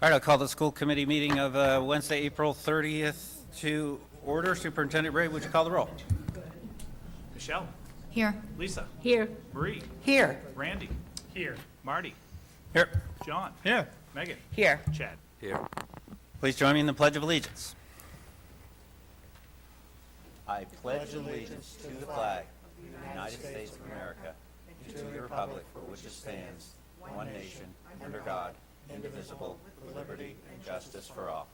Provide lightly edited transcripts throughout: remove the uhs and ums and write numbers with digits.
All right, I'll call the school committee meeting of Wednesday, April 30th to order. Superintendent Ray, would you call the roll? Michelle. Here. Lisa. Here. Marie. Here. Randy. Here. Marty. Here. John. Here. Megan. Here. Chad. Here. Please join me in the Pledge of Allegiance. I pledge allegiance to the flag of the United States of America and to the republic for which it stands, one nation, under God, indivisible, with liberty and justice for all.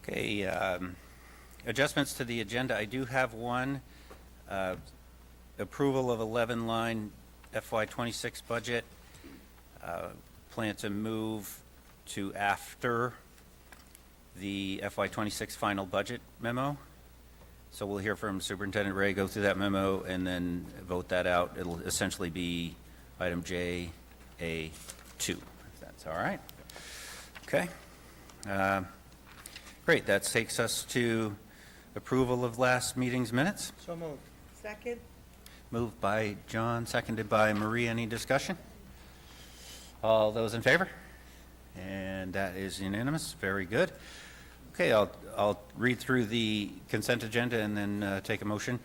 Okay, adjustments to the agenda. I do have one. Approval of 11-line FY26 budget. Plan to move to after the FY26 final budget memo. So we'll hear from Superintendent Ray, go through that memo, and then vote that out. It'll essentially be item JA2, if that's all right. Okay. Great. That takes us to approval of last meeting's minutes. So moved. Second. Moved by John, seconded by Marie. Any discussion? All those in favor? And that is unanimous. Very good. Okay, I'll read through the consent agenda and then take a motion.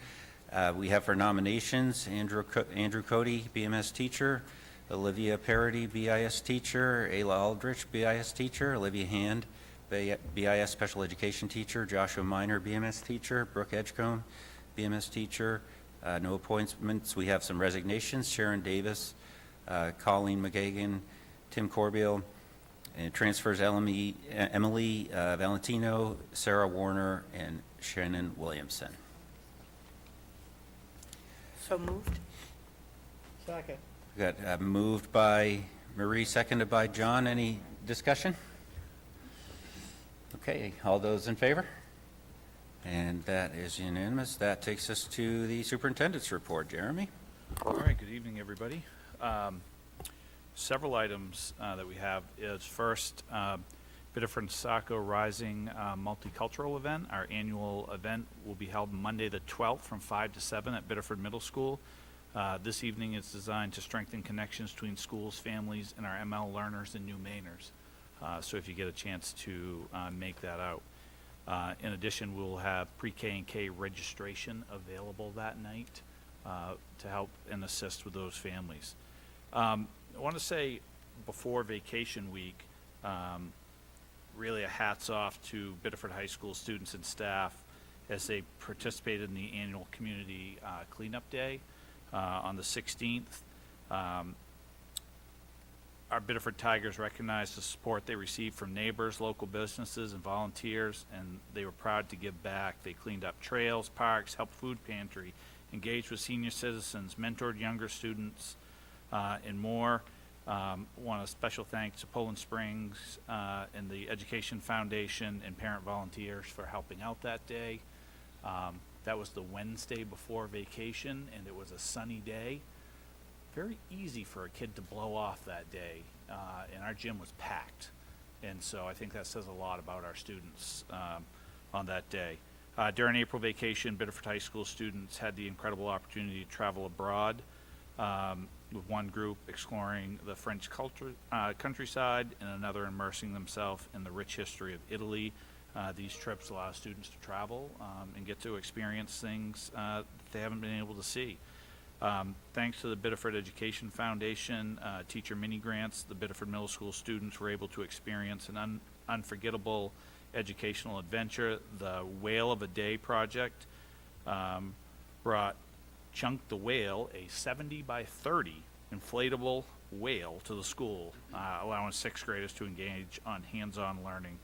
We have for nominations Andrew Cody, BMS teacher, Olivia Parody, BIS teacher, Ayla Aldrich, BIS teacher, Olivia Hand, BIS special education teacher, Joshua Minor, BMS teacher, Brooke Edgecombe, BMS teacher. No appointments. We have some resignations. Sharon Davis, Colleen McGagan, Tim Corbeil, and transfers Emily Valentino, Sarah Warner, and Shannon Williamson. So moved. Second. We got moved by Marie, seconded by John. Any discussion? Okay, all those in favor? And that is unanimous. That takes us to the superintendent's report. Jeremy? All right, good evening, everybody. Several items that we have is first, Biddeford and Saco Rising Multicultural Event. Our annual event will be held Monday the 12th from 5 to 7 at Biddeford Middle School. This evening is designed to strengthen connections between schools, families, and our ML learners and new Mainers. So if you get a chance to make that out. In addition, we'll have pre-K and K registration available that night to help and assist with those families. I want to say before vacation week, really a hats off to Biddeford High School students and staff as they participated in the annual community cleanup day on the 16th. Our Biddeford Tigers recognized the support they received from neighbors, local businesses, and volunteers, and they were proud to give back. They cleaned up trails, parks, helped food pantry, engaged with senior citizens, mentored younger students, and more. Want a special thanks to Poland Springs and the Education Foundation and parent volunteers for helping out that day. That was the Wednesday before vacation, and it was a sunny day. Very easy for a kid to blow off that day, and our gym was packed. And so I think that says a lot about our students on that day. During April vacation, Biddeford High School students had the incredible opportunity to travel abroad, with one group exploring the French countryside and another immersing themselves in the rich history of Italy. These trips allow students to travel and get to experience things that they haven't been able to see. Thanks to the Biddeford Education Foundation teacher mini grants, the Biddeford Middle School students were able to experience an unforgettable educational adventure. The Whale of a Day project brought Chunk the Whale, a 70 by 30 inflatable whale, to the school, allowing sixth graders to engage on hands-on learning.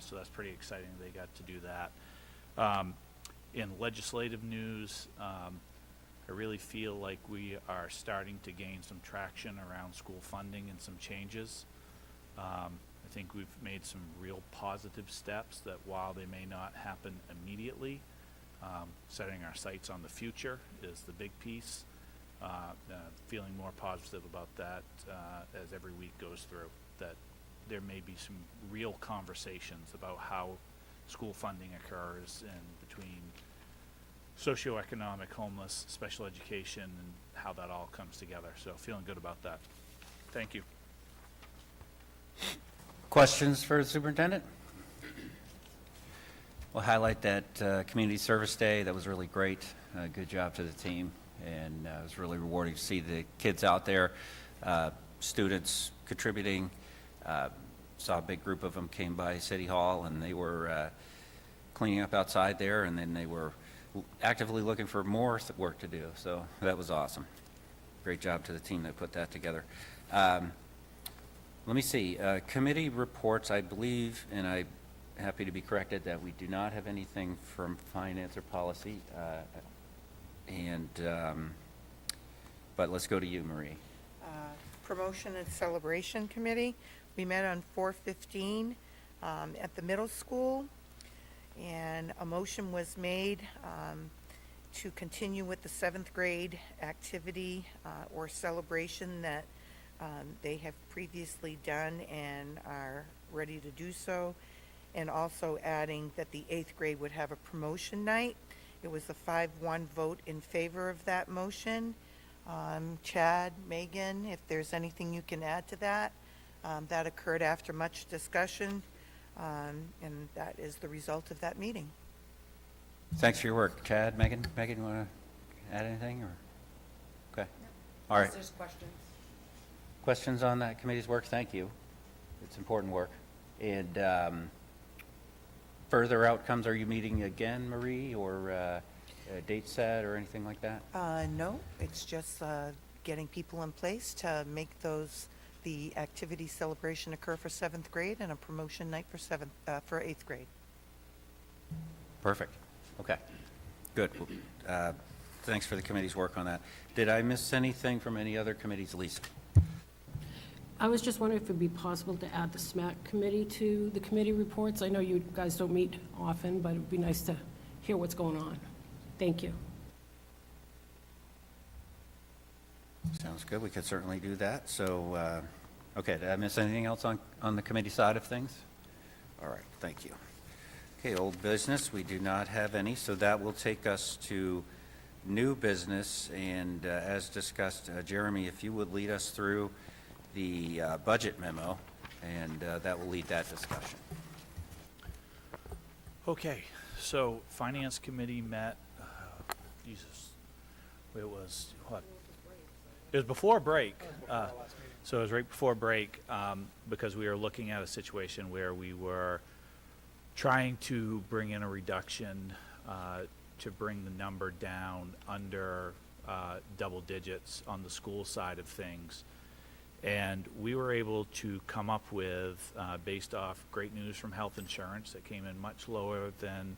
So that's pretty exciting. They got to do that. In legislative news, I really feel like we are starting to gain some traction around school funding and some changes. I think we've made some real positive steps that, while they may not happen immediately, setting our sights on the future is the big piece. Feeling more positive about that as every week goes through, that there may be some real conversations about how school funding occurs and between socioeconomic, homeless, special education, and how that all comes together. So feeling good about that. Thank you. Questions for the superintendent? We'll highlight that Community Service Day. That was really great. Good job to the team. And it was really rewarding to see the kids out there, students contributing. Saw a big group of them came by City Hall, and they were cleaning up outside there, and then they were actively looking for more work to do. So that was awesome. Great job to the team that put that together. Let me see, committee reports, I believe, and I'm happy to be corrected, that we do not have anything from finance or policy. But let's go to you, Marie. Promotion and Celebration Committee. We met on 4/15 at the middle school, and a motion was made to continue with the 7th grade activity or celebration that they have previously done and are ready to do so, and also adding that the 8th grade would have a promotion night. It was a 5-1 vote in favor of that motion. Chad, Megan, if there's anything you can add to that. That occurred after much discussion, and that is the result of that meeting. Thanks for your work. Chad, Megan, you want to add anything, or? Okay. All right. There's questions. Questions on that committee's work? Thank you. It's important work. And further outcomes, are you meeting again, Marie, or a date set or anything like that? No, it's just getting people in place to make the activity celebration occur for 7th grade and a promotion night for 8th grade. Perfect. Okay. Good. Well, thanks for the committee's work on that. Did I miss anything from any other committees, Lisa? I was just wondering if it would be possible to add the SMAC committee to the committee reports. I know you guys don't meet often, but it would be nice to hear what's going on. Thank you. Sounds good. We could certainly do that. So, okay, did I miss anything else on the committee side of things? All right, thank you. Okay, old business, we do not have any, so that will take us to new business. And as discussed, Jeremy, if you would lead us through the budget memo, and that will lead that discussion. Okay, so Finance Committee met, Jesus, it was, what? It was before break. So it was right before break, because we were looking at a situation where we were trying to bring in a reduction to bring the number down under double digits on the school side of things. And we were able to come up with, based off great news from health insurance that came in much lower than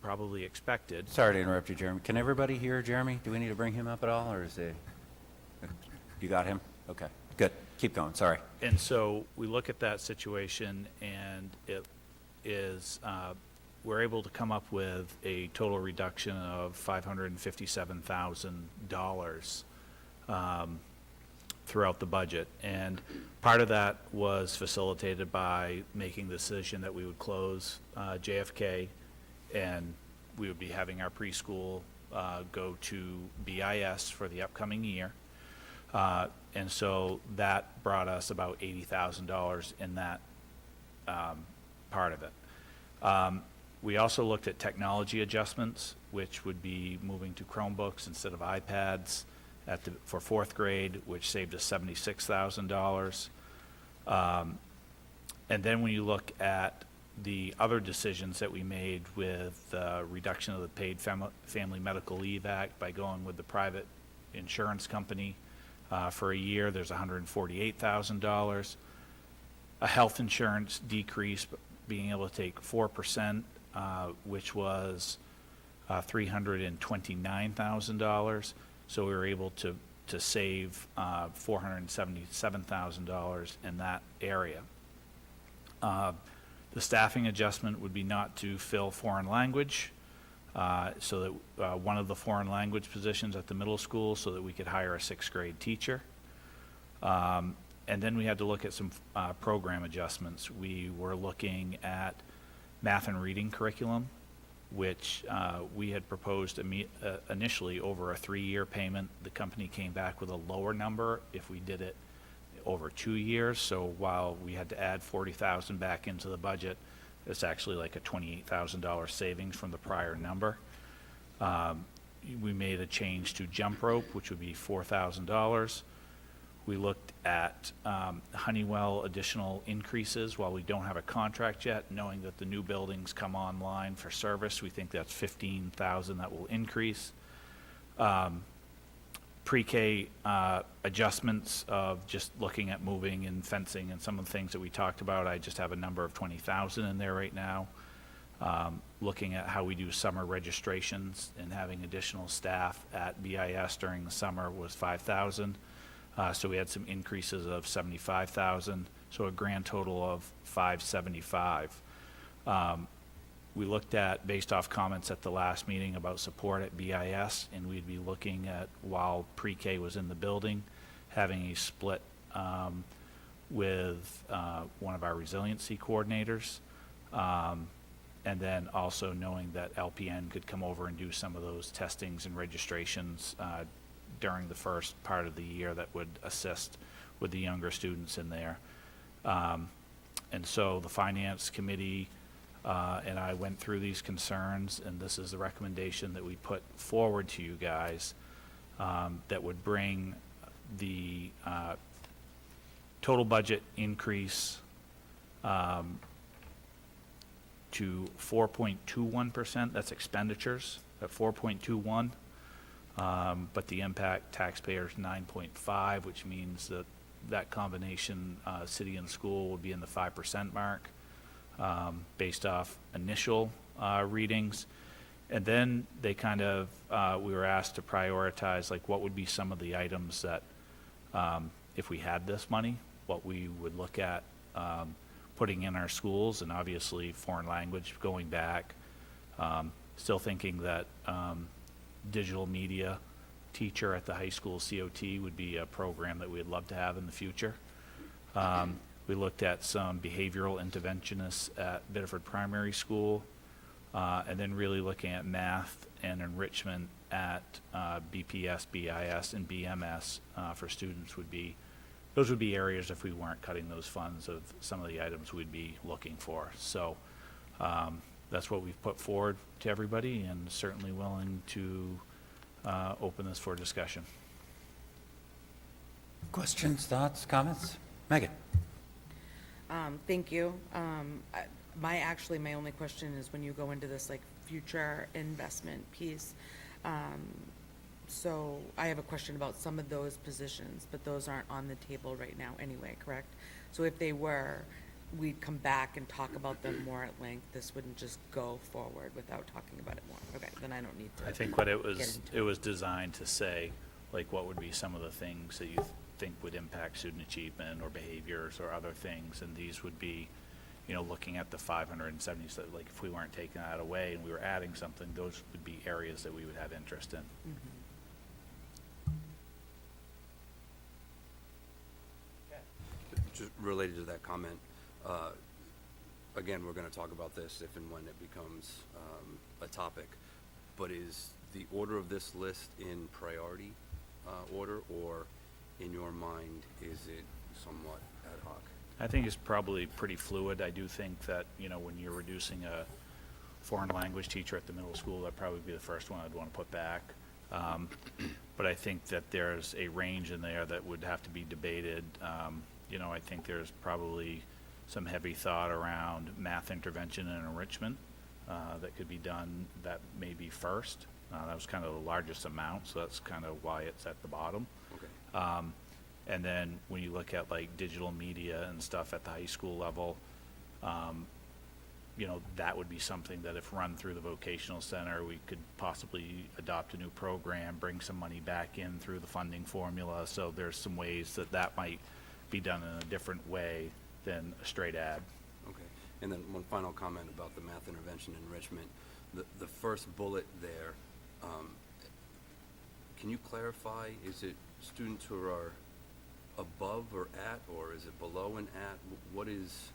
probably expected. Sorry to interrupt you, Jeremy. Can everybody hear Jeremy? Do we need to bring him up at all, or is it? You got him? Okay, good. Keep going, sorry. And so we look at that situation, and it is, we're able to come up with a total reduction of $557,000 throughout the budget. And part of that was facilitated by making the decision that we would close JFK, and we would be having our preschool go to BIS for the upcoming year. And so that brought us about $80,000 in that part of it. We also looked at technology adjustments, which would be moving to Chromebooks instead of iPads for 4th grade, which saved us $76,000. And then when you look at the other decisions that we made with the reduction of the Paid Family Medical Leave Act by going with the private insurance company for a year, there's $148,000. A health insurance decrease, being able to take 4%, which was $329,000. So we were able to save $477,000 in that area. The staffing adjustment would be not to fill foreign language, so that one of the foreign language positions at the middle school, so that we could hire a 6th grade teacher. And then we had to look at some program adjustments. We were looking at math and reading curriculum, which we had proposed initially over a 3-year payment. The company came back with a lower number if we did it over 2 years. So while we had to add $40,000 back into the budget, it's actually like a $28,000 savings from the prior number. We made a change to jump rope, which would be $4,000. We looked at Honeywell additional increases while we don't have a contract yet, knowing that the new buildings come online for service. We think that's $15,000 that will increase. Pre-K adjustments of just looking at moving and fencing and some of the things that we talked about. I just have a number of $20,000 in there right now. Looking at how we do summer registrations and having additional staff at BIS during the summer was $5,000. So we had some increases of $75,000, so a grand total of $575,000. We looked at, based off comments at the last meeting about support at BIS, and we'd be looking at, while pre-K was in the building, having a split with one of our resiliency coordinators. And then also knowing that LPN could come over and do some of those testings and registrations during the first part of the year that would assist with the younger students in there. And so the Finance Committee and I went through these concerns, and this is the recommendation that we put forward to you guys that would bring the total budget increase to 4.21%. That's expenditures at 4.21. But the impact taxpayers 9.5, which means that that combination, city and school, would be in the 5% mark based off initial readings. And then they kind of, we were asked to prioritize, like, what would be some of the items that, if we had this money, what we would look at putting in our schools, and obviously foreign language going back. Still thinking that digital media teacher at the high school COT would be a program that we'd love to have in the future. We looked at some behavioral interventionists at Biddeford Primary School, and then really looking at math and enrichment at BPS, BIS, and BMS for students would be, those would be areas, if we weren't cutting those funds, of some of the items we'd be looking for. So that's what we've put forward to everybody, and certainly willing to open this for discussion. Questions, thoughts, comments? Megan? Thank you. My only question is when you go into this, like, future investment piece. So I have a question about some of those positions, but those aren't on the table right now anyway, correct? So if they were, we'd come back and talk about them more at length. This wouldn't just go forward without talking about it more. Okay, then I don't need to. I think what it get was, into it was designed to say, like, what would be some of the things that you think would impact student achievement or behaviors or other things, and these would be, you know, looking at the 570, so like if we weren't taking that away and we were adding something, those would be areas that we would have interest in. Mhm. Just related to that comment, again, we're going to talk about this if and when it becomes a topic, but is the order of this list in priority order, or in your mind, is it somewhat ad hoc? I think it's probably pretty fluid. I do think that, you know, when you're reducing a foreign language teacher at the middle school, that'd probably be the first one I'd want to put back. But I think that there's a range in there that would have to be debated. You know, I think there's probably some heavy thought around math intervention and enrichment that could be done, that may be first. That was kind of the largest amount, so that's kind of why it's at the bottom. Okay. And then when you look at like digital media and stuff at the high school level, you know, that would be something that if run through the vocational center, we could possibly adopt a new program, bring some money back in through the funding formula. So there's some ways that that might be done in a different way than a straight ad. Okay. And then one final comment about the math intervention enrichment. The first bullet there, can you clarify, is it students who are above or at, or is it below and at? What is,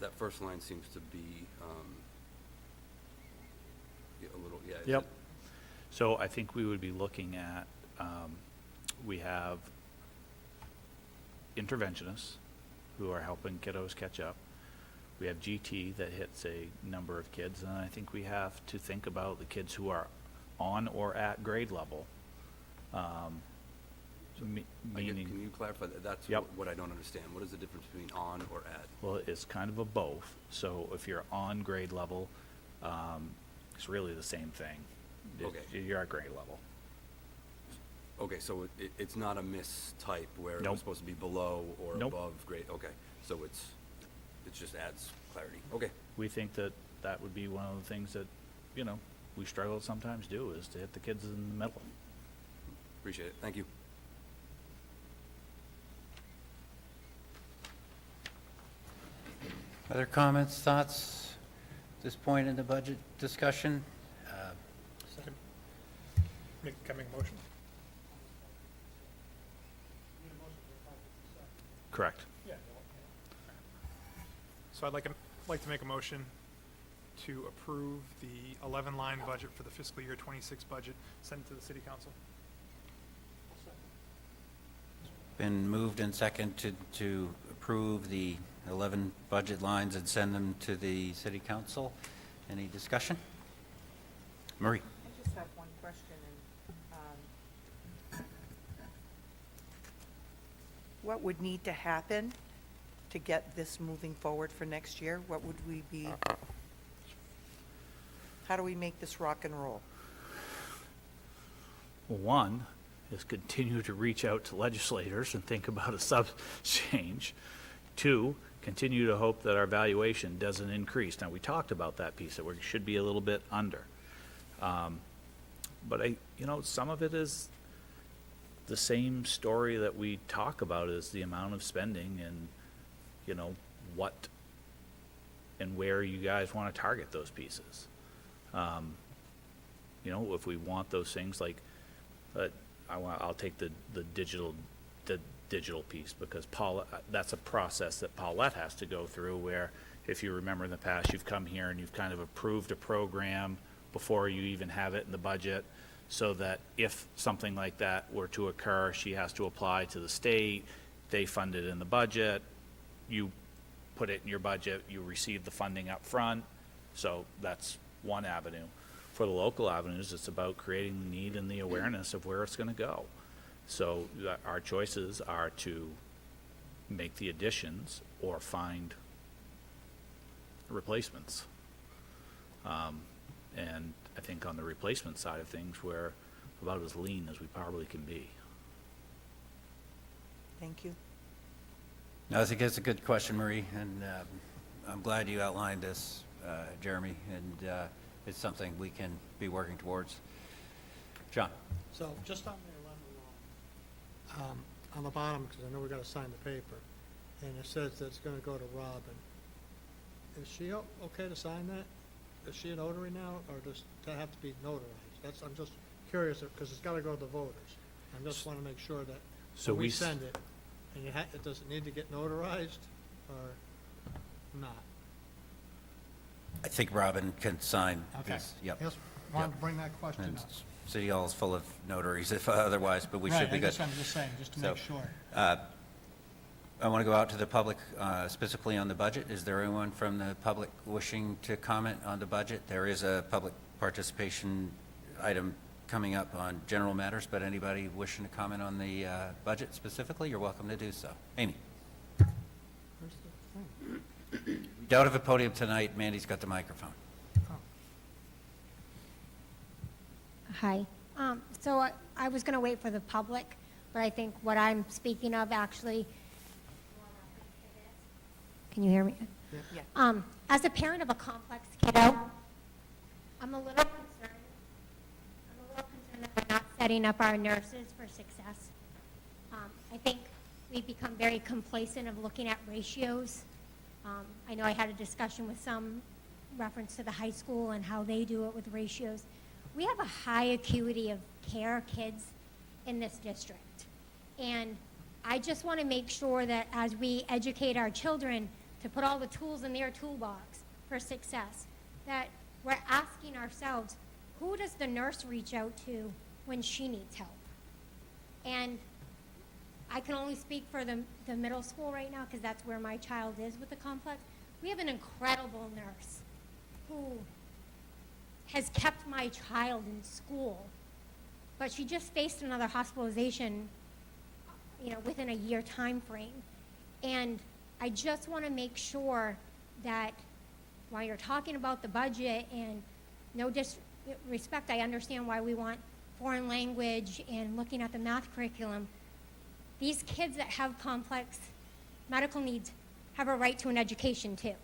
that first line seems to be a little, yeah. is Yep. it- So I think we would be looking at, we have interventionists who are helping kiddos catch up. We have GT that hits a number of kids, and I think we have to think about the kids who are on or at grade level. Meaning, Can you clarify that? That's Yep. what I don't understand. What is the difference between on or at? well, it's kind of a both. So if you're on grade level, it's really the same thing. Okay. You're at grade level. Okay, so it's not a mistype where it Nope. was supposed to be below or Nope. above grade? Okay, so it just adds clarity. Okay, We think that that would be one of the things that, we struggle to sometimes do, is to hit the kids in the middle. appreciate it. Thank you. Other comments, thoughts at this point in the budget discussion? Second. Can I make a motion? Correct. Yeah. So I'd like to make a motion to approve the 11-line budget for the fiscal year 26 budget, send it to the city council. Been moved and seconded to approve the 11 budget lines and send them to the city council. Any discussion? Marie? I just have one question, and what would need to happen to get this moving forward for next year? What would we be, how do we make this rock and roll? Well, one is continue to reach out to legislators and think about a sub change. Two, continue to hope that our valuation doesn't increase. Now, we talked about that piece, that we should be a little bit under. But some of it is the same story that we talk about, is the amount of spending and, what and where you guys want to target those pieces. If we want those things like, I'll take the digital piece, because that's a process that Paulette has to go through, where if you remember in the past, you've come here and you've kind of approved a program before you even have it in the budget, so that if something like that were to occur, she has to apply to the state, they fund it in the budget, you put it in your budget, you receive the funding up front. So that's one avenue. For the local avenues, it's about creating the need and the awareness of where it's going to go. So our choices are to make the additions or find replacements. And I think on the replacement side of things, we're about as lean as we probably can be. Thank you. No, I think that's a good question, Marie, and I'm glad you outlined this, Jeremy, and it's something we can be working towards. John? So just on the 11 line, on the bottom, because I know we got to sign the paper, and it says that it's going to go to Robin. Is she okay to sign that? Is she a notary now, or does that have to be notarized? I'm just curious, because it's got to go to the voters. I just want to make sure that So when we we send it, and does it need to get notarized, or not? I think Robin can sign Okay. this. Yep. Just wanted Yep. to bring that question And up. City Hall is full of notaries if otherwise, but we should be good. I'm just saying, just to So, make sure. I want to go out to the public specifically on the budget. Is there anyone from the public wishing to comment on the budget? There is a public participation item coming up on general matters, but anybody wishing to comment on the budget specifically, you're welcome to do so. Amy? Where's the thing? You don't have a podium tonight. Mandy's got the microphone. Hi. So I was going to wait for the public, but I think what I'm speaking of actually, can you hear me? Yeah. As a parent of a complex kiddo, I'm a little concerned that we're not setting up our nurses for success. I think we've become very complacent of looking at ratios. I know I had a discussion with some reference to the high school and how they do it with ratios. We have a high acuity of care kids in this district. And I just want to make sure that as we educate our children to put all the tools in their toolbox for success, that we're asking ourselves, who does the nurse reach out to when she needs help? And I can only speak for the middle school right now because that's where my child is with the complex. We have an incredible nurse who has kept my child in school, but she just faced another hospitalization, within a year time frame. And I just want to make sure that while you're talking about the budget, and no disrespect, I understand why we want foreign language and looking at the math curriculum, these kids that have complex medical needs have a right to an education too.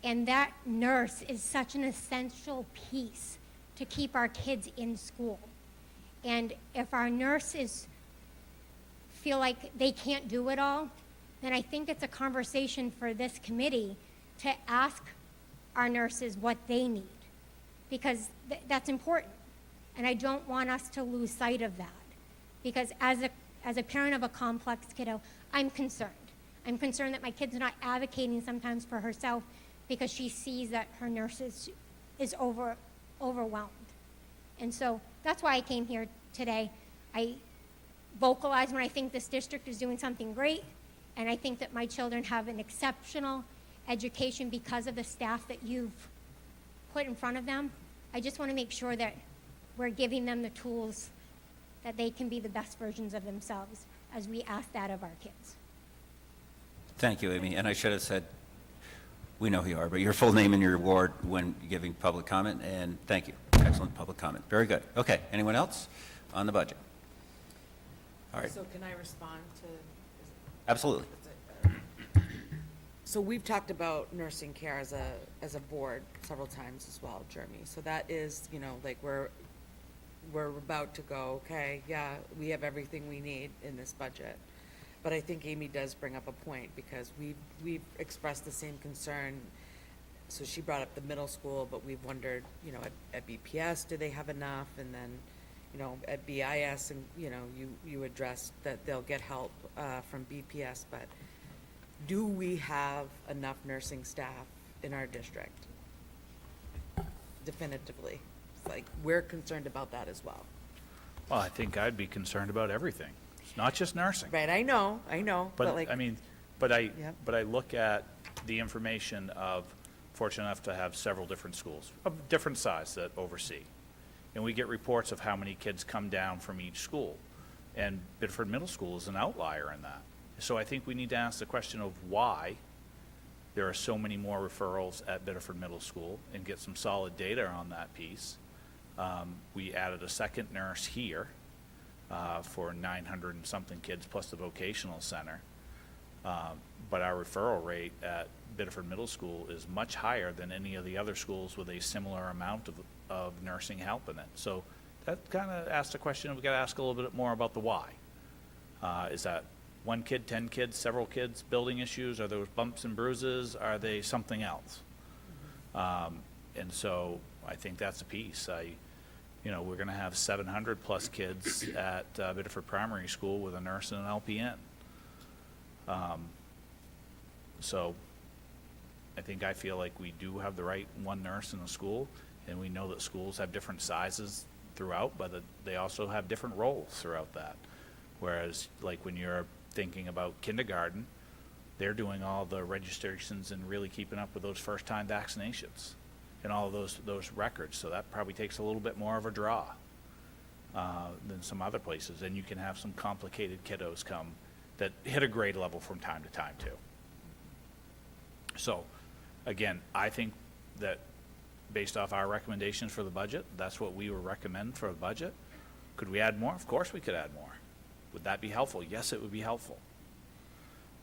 And that nurse is such an essential piece to keep our kids in school. And if our nurses feel like they can't do it all, then I think it's a conversation for this committee to ask our nurses what they need, because that's important. And I don't want us to lose sight of that, because as a parent of a complex kiddo, I'm concerned. I'm concerned that my kid's not advocating sometimes for herself because she sees that her nurse is overwhelmed. And so that's why I came here today. I vocalize when I think this district is doing something great, and I think that my children have an exceptional education because of the staff that you've put in front of them. I just want to make sure that we're giving them the tools that they can be the best versions of themselves as we ask that of our kids. Thank you, Amy. And I should have said, we know who you are, but your full name and your ward when giving public comment, and thank you. Excellent public comment. Very good. Okay, anyone else on the budget? All right, So can I respond to? absolutely. So we've talked about nursing care as a board several times as well, Jeremy. So that is, like we're about to go, okay, yeah, we have everything we need in this budget. But I think Amy does bring up a point, because we've expressed the same concern. So she brought up the middle school, but we've wondered, at BPS, do they have enough? And then, at BIS, and, you addressed that they'll get help from BPS, but do we have enough nursing staff in our district? Definitively. It's like, we're concerned about that as well. Well, I think I'd be concerned about everything. It's not just nursing. Right, I know, but like. But I Yep. look at the information of, fortunate enough to have several different schools of different size that oversee. And we get reports of how many kids come down from each school. And Biddeford Middle School is an outlier in that. So I think we need to ask the question of why there are so many more referrals at Biddeford Middle School and get some solid data on that piece. We added a second nurse here for 900 and something kids plus the vocational center. But our referral rate at Biddeford Middle School is much higher than any of the other schools with a similar amount of nursing help in it. So that kind of asks the question, we've got to ask a little bit more about the why. Is that one kid, 10 kids, several kids, building issues? Are those bumps and bruises? Are they something else? And so I think that's a piece. We're going to have 700 plus kids at Biddeford Primary School with a nurse and an LPN. So I feel like we do have the right one nurse in the school, and we know that schools have different sizes throughout, but they also have different roles throughout that. Whereas, like when you're thinking about kindergarten, they're doing all the registrations and really keeping up with those first-time vaccinations and all of those records. So that probably takes a little bit more of a draw than some other places. And you can have some complicated kiddos come that hit a grade level from time to time too. So, again, I think that based off our recommendations for the budget, that's what we would recommend for a budget. Could we add more? Of course we could add more. Would that be helpful? Yes, it would be helpful.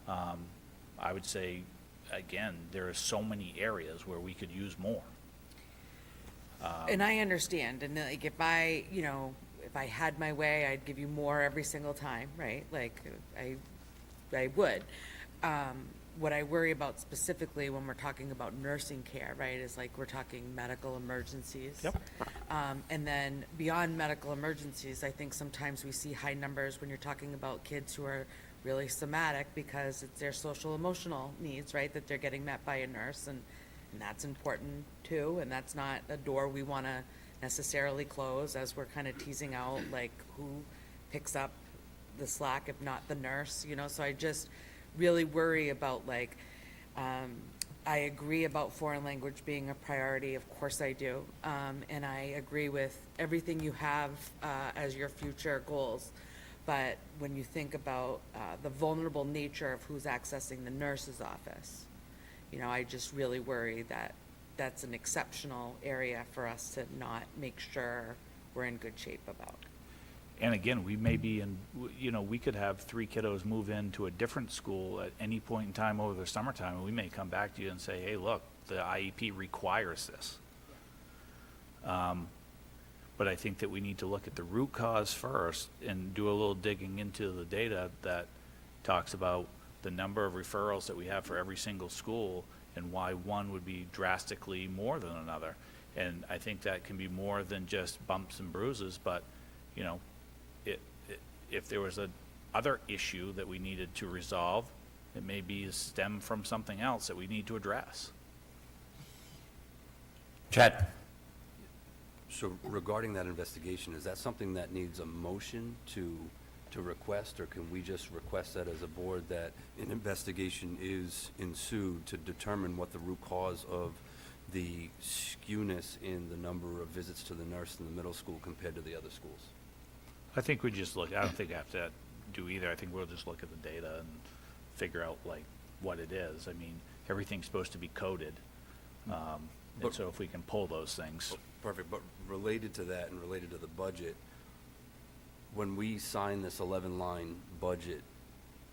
I would say, again, there are so many areas where we could use more. And I understand, and like if I had my way, I'd give you more every single time, right? Like I would. What I worry about specifically when we're talking about nursing care, right, is like we're talking medical emergencies. Yep. And then beyond medical emergencies, I think sometimes we see high numbers when you're talking about kids who are really somatic because it's their social emotional needs, right, that they're getting met by a nurse, and that's important too, and that's not a door we want to necessarily close, as we're kind of teasing out, like, who picks up the slack if not the nurse, you know? So I just really worry about, like, I agree about foreign language being a priority, of course I do. And I agree with everything you have as your future goals. But when you think about the vulnerable nature of who's accessing the nurse's office, you know, I just really worry that that's an exceptional area for us to not make sure we're in good shape about. And again, we may be in, you know, we could have 3 kiddos move into a different school at any point in time over the summertime, and we may come back to you and say, hey, look, the IEP requires this. But I think that we need to look at the root cause first and do a little digging into the data that talks about the number of referrals that we have for every single school and why one would be drastically more than another. And I think that can be more than just bumps and bruises, but, you know, if there was a other issue that we needed to resolve, it may be stem from something else that we need to address. Chad? So regarding that investigation, is that something that needs a motion to request, or can we just request that as a board that an investigation is ensued to determine what the root cause of the skewness in the number of visits to the nurse in the middle school compared to the other schools? I think we just look, I don't think I have to do either. I think we'll just look at the data and figure out like what it is. I mean, everything's supposed to be coded. And But- so if we can pull those things. Perfect, but related to that and related to the budget, when we sign this 11-line budget,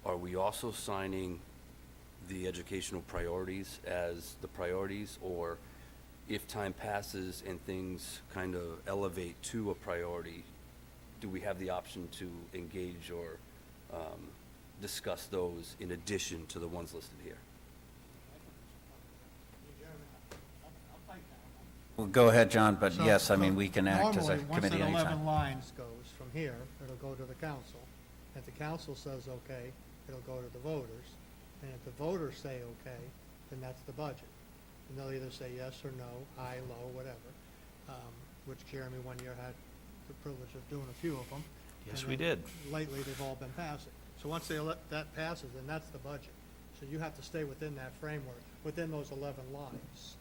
are we also signing the educational priorities as the priorities? Or if time passes and things kind of elevate to a priority, do we have the option to engage or discuss those in addition to the ones listed here? Well, go ahead, John, but So- yes, I mean, so we can act as a normally, committee Once that 11 anytime. lines goes from here, it'll go to the council. If the council says okay, it'll go to the voters. And if the voters say okay, then that's the budget. And they'll either say yes or no, high, low, whatever, which Jeremy one year had the privilege of doing a few of them. Yes, And we then did. Lately, they've all been passing. So once that passes, then that's the budget. So you have to stay within that framework, within those 11 lines,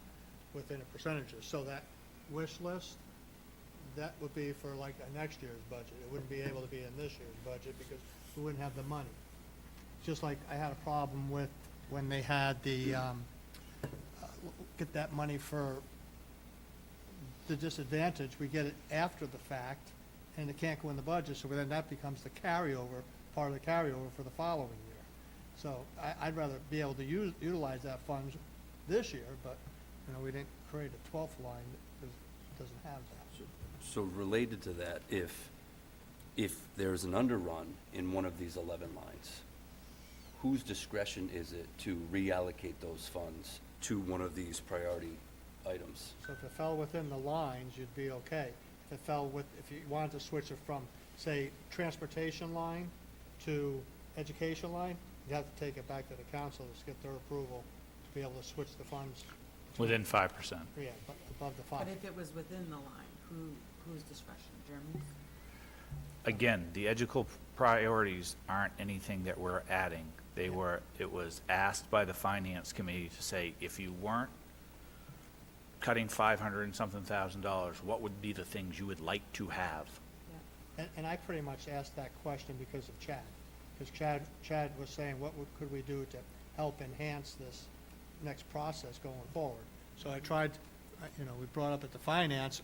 within the percentages. So that wish list, that would be for like a next year's budget. It wouldn't be able to be in this year's budget because we wouldn't have the money. Just like I had a problem with when they had the, get that money for the disadvantage, we get it after the fact, and it can't go in the budget, so then that becomes the carryover, part of the carryover for the following year. So I'd rather be able to utilize that funds this year, but, you know, we didn't create a 12th line because it doesn't have that. So related to that, if there's an underrun in one of these 11 lines, whose discretion is it to reallocate those funds to one of these priority items? So if it fell within the lines, you'd be okay. If you wanted to switch it from, say, transportation line to education line, you have to take it back to the council to get their approval to be able to switch the funds. Within 5%. Yeah, but above the 5. But if it was within the line, whose discretion, Jeremy's? Again, the educational priorities aren't anything that we're adding. It was asked by the finance committee to say, if you weren't cutting $500 and something thousand, what would be the things you would like to have? And I pretty much asked that question because of Chad. Because Chad was saying, could we do to help enhance this next process going forward? So I tried, we brought up at the finance,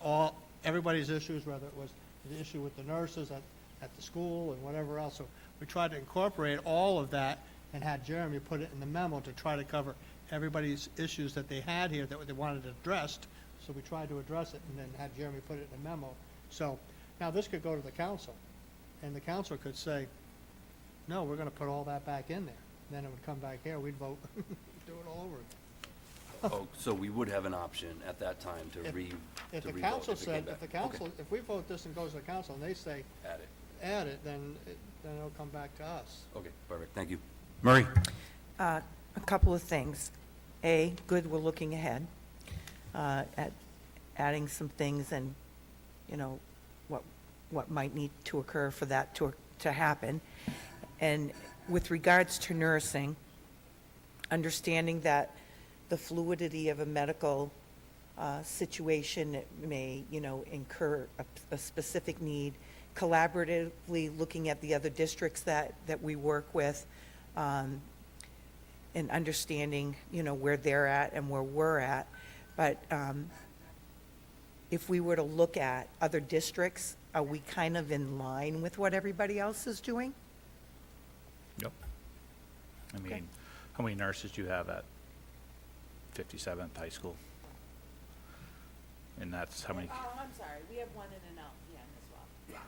everybody's issues, whether it was the issue with the nurses at the school and whatever else. So we tried to incorporate all of that and had Jeremy put it in the memo to try to cover everybody's issues that they had here that they wanted addressed. So we tried to address it and then had Jeremy put it in the memo. So now this could go to the council, and the council could say, no, we're going to put all that back in there. Then it would come back here, we'd vote, do it all over again. Oh, so we would have an option at that time to If the revote council if it came said, back. if the council, Okay, if we vote this and goes to the council and they say, add it. add it, then it'll come back to us. Okay, perfect, thank you. Marie? A couple of things. A, good, we're looking ahead at adding some things and you know, what might need to occur for that to happen. And with regards to nursing, understanding that the fluidity of a medical situation may, incur a specific need, collaboratively looking at the other districts that we work with, and understanding, where they're at and where we're at. But if we were to look at other districts, are we kind of in line with what everybody else is doing? Yep. I Okay. mean, how many nurses do you have at 57th High School? And that's how many, Oh, I'm sorry, we have one in an LPN as well. Yeah.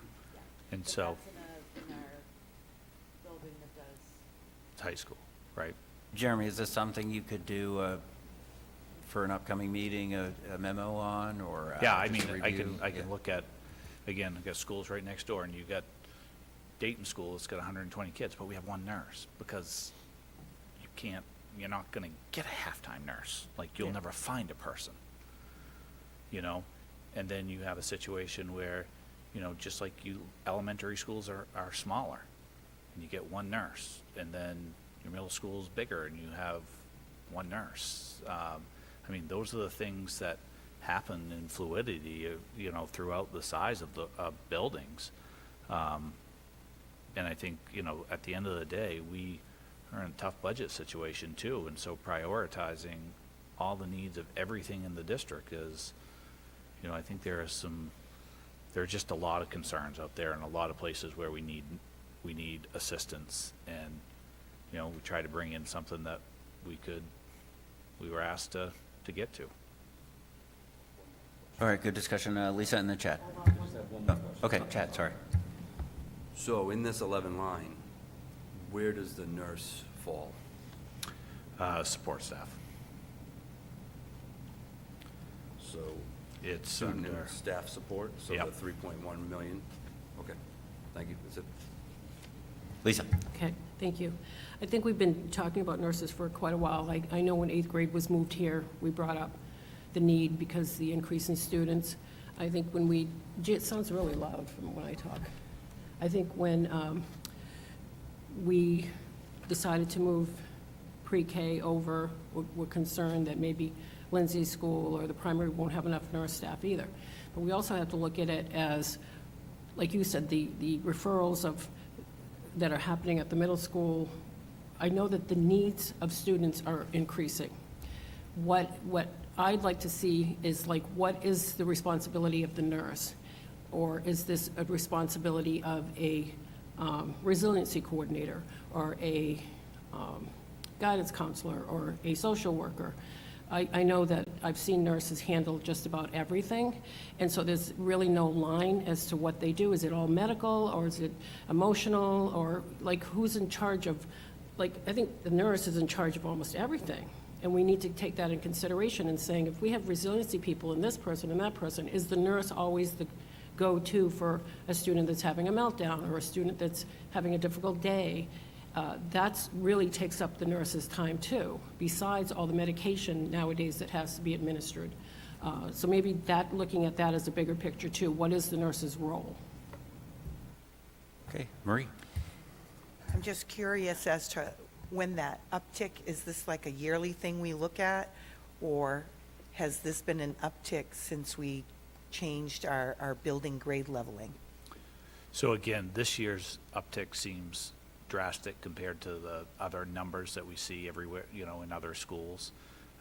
and But so, that's in our building that does. it's high school, right? Jeremy, is this something you could do for an upcoming meeting, a memo on, or? Yeah, I just mean, a I review? can Yeah. look at, again, I got schools right next door, and you got Dayton School, it's got 120 kids, but we have one nurse, because you're not gonna get a halftime nurse. Like, you'll Yeah. never find a person, And then you have a situation where, just like elementary schools are smaller, and you get one nurse, and then your middle school is bigger, and you have one nurse. I mean, those are the things that happen in fluidity, throughout the size of the buildings. And I think, at the end of the day, we are in a tough budget situation too, and so prioritizing all the needs of everything in the district is, I think there are just a lot of concerns out there and a lot of places where we need assistance, and, we try to bring in something that we were asked to get to. All right, good discussion. Lisa in the chat. Oh, okay, chat, sorry. So in this 11 line, where does the nurse fall? Support staff. So It's student under, and staff support, so the Yep. 3.1 million? Okay, thank you, that's it. Lisa? Okay, thank you. I think we've been talking about nurses for quite a while. I know when 8th grade was moved here, we brought up the need because the increase in students. I think it sounds really loud from when I talk. I think when we decided to move pre-K over, we're concerned that maybe Lindsay's school or the primary won't have enough nurse staff either. But we also have to look at it as, like you said, the referrals that are happening at the middle school. I know that the needs of students are increasing. What I'd like to see is, like, what is the responsibility of the nurse? Or is this a responsibility of a resiliency coordinator, or a guidance counselor, or a social worker? I know that I've seen nurses handle just about everything, and so there's really no line as to what they do. Is it all medical, or is it emotional, or, like, who's in charge of, like, I think the nurse is in charge of almost everything. And we need to take that in consideration and saying, if we have resiliency people and this person and that person, is the nurse always the go-to for a student that's having a meltdown or a student that's having a difficult day? That's really takes up the nurse's time too, besides all the medication nowadays that has to be administered. So maybe looking at that as a bigger picture too. What is the nurse's role? Okay, Marie? I'm just curious as to when that uptick, is this like a yearly thing we look at? Or has this been an uptick since we changed our building grade leveling? So again, this year's uptick seems drastic compared to the other numbers that we see everywhere, in other schools.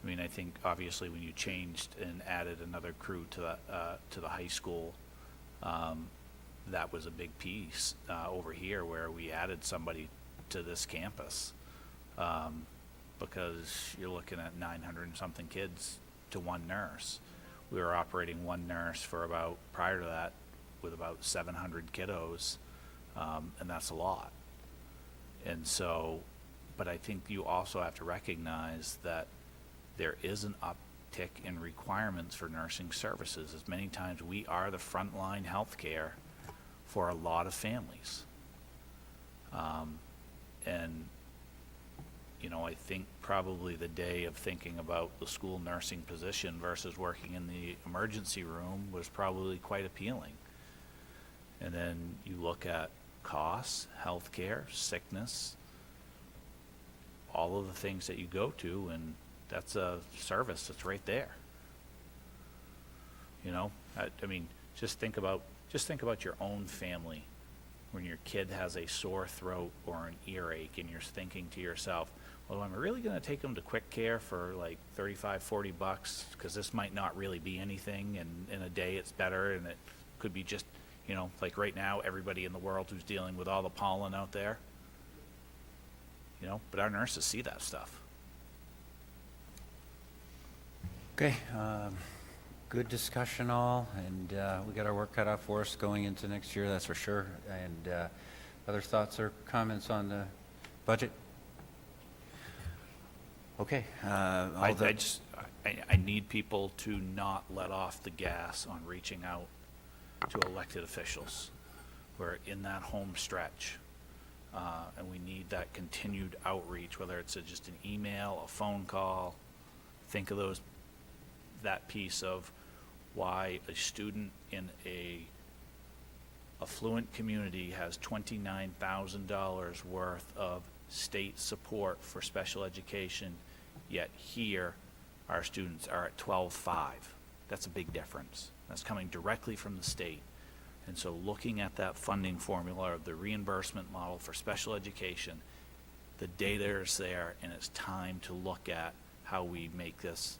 I mean, I think obviously when you changed and added another crew to the high school, that was a big piece over here where we added somebody to this campus, because you're looking at 900 and something kids to one nurse. We were operating one nurse for prior to that, with about 700 kiddos, and that's a lot. And so, but I think you also have to recognize that there is an uptick in requirements for nursing services, as many times we are the frontline healthcare for a lot of families. And I think probably the day of thinking about the school nursing position versus working in the emergency room was probably quite appealing. And then you look at costs, healthcare, sickness, all of the things that you go to, and that's a service that's right there. I mean, just think about your own family when your kid has a sore throat or an earache, and you're thinking to yourself, well, am I really going to take them to Quick Care for like $35-40 because this might not really be anything, and in a day it's better, and it could be just, like right now, everybody in the world who's dealing with all the pollen out there, but our nurses see that stuff. Okay, good discussion all, and we got our work cut out for us going into next year, that's for sure. And other thoughts or comments on the budget? Okay. I need people to not let off the gas on reaching out to elected officials. We're in that home stretch, and we need that continued outreach, whether it's just an email, a phone call. Think of that piece of why a student in a affluent community has $29,000 worth of state support for special education, yet here our students are at $12,500. That's a big difference. That's coming directly from the state. And so looking at that funding formula of the reimbursement model for special education, the data is there, and it's time to look at how we make this,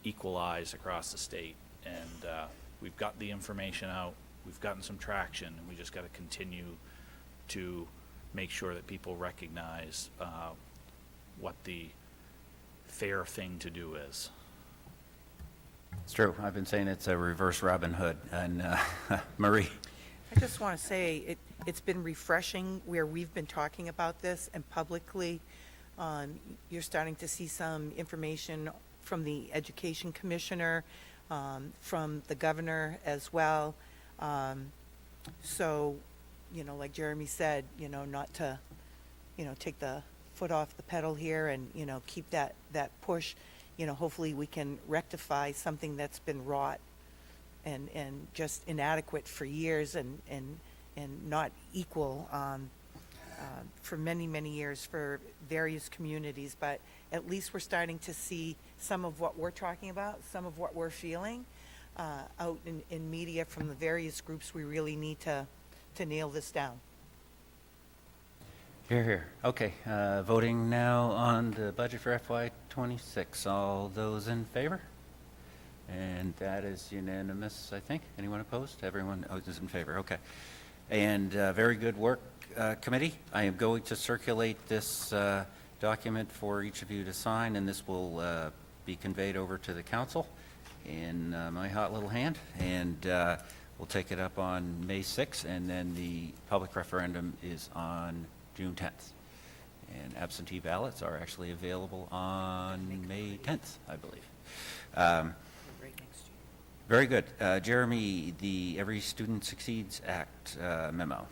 equalize across the state. And we've got the information out, we've gotten some traction, and we just got to continue to make sure that people recognize what the fair thing to do is. It's true. I've been saying it's a reverse Robin Hood. And Marie? I just want to say it's been refreshing where we've been talking about this, and publicly you're starting to see some information from the education commissioner, from the governor as well. So, like Jeremy said, not to, take the foot off the pedal here and, keep that push. Hopefully we can rectify something that's been wrought and just inadequate for years and not equal for many, many years for various communities. But at least we're starting to see some of what we're talking about, some of what we're feeling out in media from the various groups. We really need to nail this down. Here, here. Okay, voting now on the budget for FY26. All those in favor? And that is unanimous, I think. Anyone opposed? Everyone is in favor. Okay. And very good work, committee. I am going to circulate this document for each of you to sign, and this will be conveyed over to the council in my hot little hand. And we'll take it up on May 6th, and then the public referendum is on June 10th. And absentee ballots are actually available on May 10th, I believe. Right next to you. Very good. Jeremy, the Every Student Succeeds Act memo.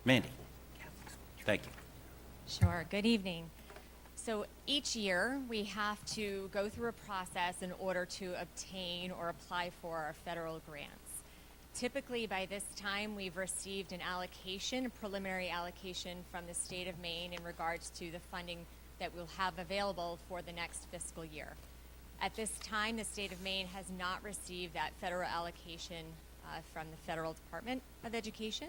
Mandy, thank you. Sure. Good evening. So each year we have to go through a process in order to obtain or apply for our federal grants. Typically by this time we've received an allocation, a preliminary allocation from the state of Maine in regards to the funding that we'll have available for the next fiscal year. At this time, the state of Maine has not received that federal allocation from the Federal Department of Education.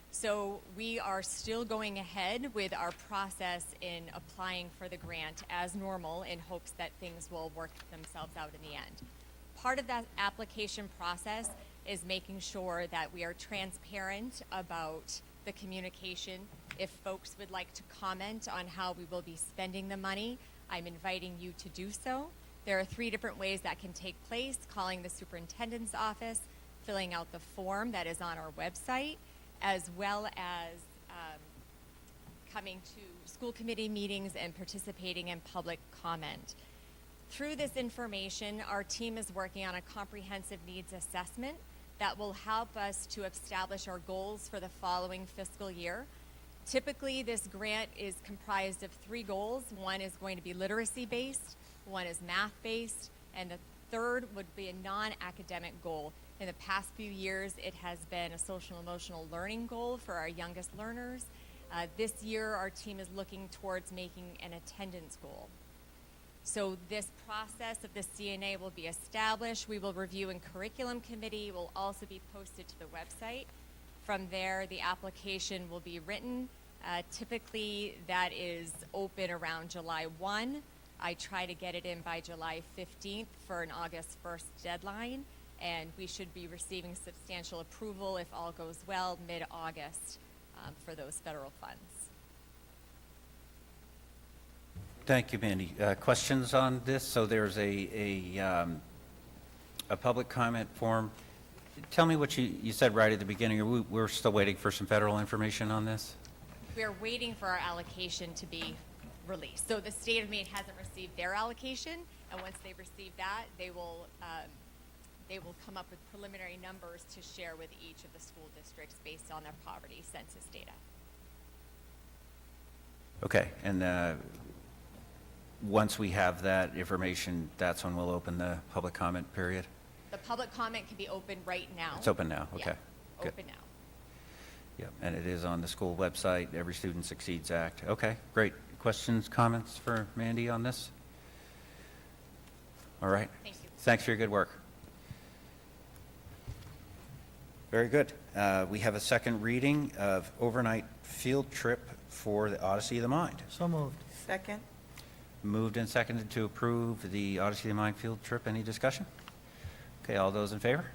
So we are still going ahead with our process in applying for the grant as normal in hopes that things will work themselves out in the end. Part of that application process is making sure that we are transparent about the communication. If folks would like to comment on how we will be spending the money, I'm inviting you to do so. There are 3 different ways that can take place: calling the superintendent's office, filling out the form that is on our website, as well as coming to school committee meetings and participating in public comment. Through this information, our team is working on a comprehensive needs assessment that will help us to establish our goals for the following fiscal year. Typically, this grant is comprised of 3 goals. One is going to be literacy-based, one is math-based, and the third would be a non-academic goal. In the past few years, it has been a social emotional learning goal for our youngest learners. This year, our team is looking towards making an attendance goal. So this process of the CNA will be established. We will review in curriculum committee. Will also be posted to the website. From there, the application will be written. Typically, that is open around July 1. I try to get it in by July 15th for an August 1st deadline, and we should be receiving substantial approval, if all goes well, mid-August for those federal funds. Thank you, Mandy. Questions on this? So there's a public comment form. Tell me what you said right at the beginning. We're still waiting for some federal information on this? We are waiting for our allocation to be released. So the state of Maine hasn't received their allocation, and once they receive that, they will come up with preliminary numbers to share with each of the school districts based on their poverty census data. Okay, and once we have that information, that's when we'll open the public comment period? The public comment can be open right now. It's open now, Yeah, okay. Good. open now. Yeah, and it is on the school website, Every Student Succeeds Act. Okay, great. Questions, comments for Mandy on this? All right. Thank you. Thanks for your good work. Very good. We have a second reading of overnight field trip for the Odyssey of the Mind. So moved. Second? Moved and seconded to approve the Odyssey of the Mind field trip. Any discussion? Okay, all those in favor?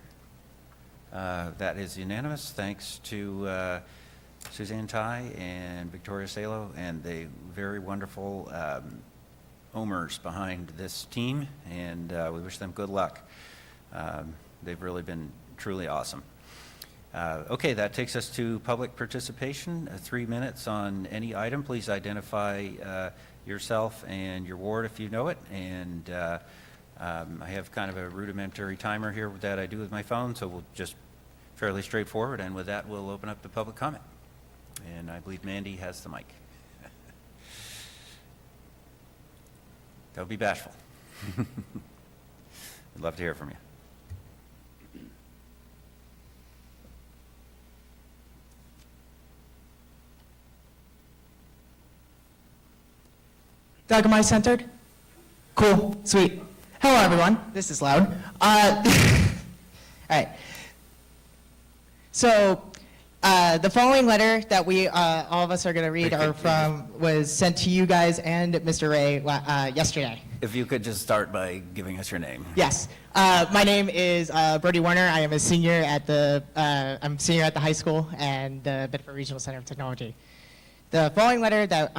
That is unanimous. Thanks to Suzanne Tai and Victoria Salo and the very wonderful owners behind this team, and we wish them good luck. They've really been truly awesome. Okay, that takes us to public participation. 3 minutes on any item. Please identify yourself and your ward if you know it. And I have kind of a rudimentary timer here that I do with my phone, so we'll just fairly straightforward. And with that, we'll open up the public comment. And I believe Mandy has the mic. Don't be bashful. I'd love to hear from you. Doug, am I centered? Cool, sweet. Hello, everyone. This is loud. All right. So, the following letter that we, all of us are going to read was sent to you guys and Mr. Ray yesterday. If you could just start by giving us your name. Yes. My name is Brody Warner. I am a senior at the high school and the Biddeford Regional Center of Technology. The following letter that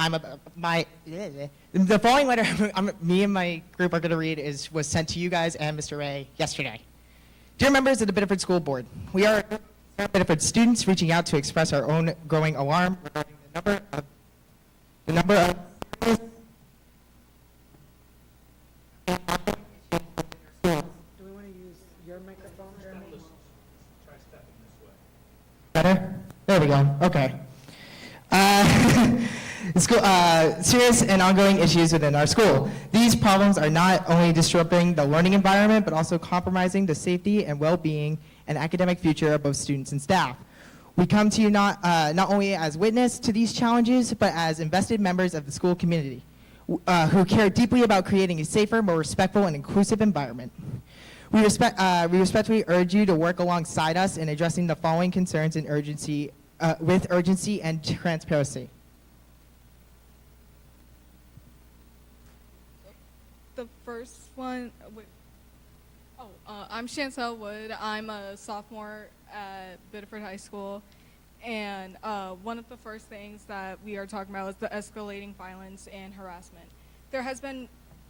me and my group are going to read was sent to you guys and Mr. Ray yesterday. Dear members of the Biddeford School Board, we are Biddeford students reaching out to express our own growing alarm regarding the number of Do we want to use your microphone, Jeremy? Better? There we go. Okay. Serious and ongoing issues within our school. These problems are not only disrupting the learning environment, but also compromising the safety and well-being and academic future of both students and staff. We come to you not only as witness to these challenges, but as invested members of the school community who care deeply about creating a safer, more respectful, and inclusive environment. We respectfully urge you to work alongside us in addressing the following concerns with urgency and transparency. The first one, I'm Chantel Wood. I'm a sophomore at Biddeford High School, and one of the first things that we are talking about is the escalating violence and harassment. There has been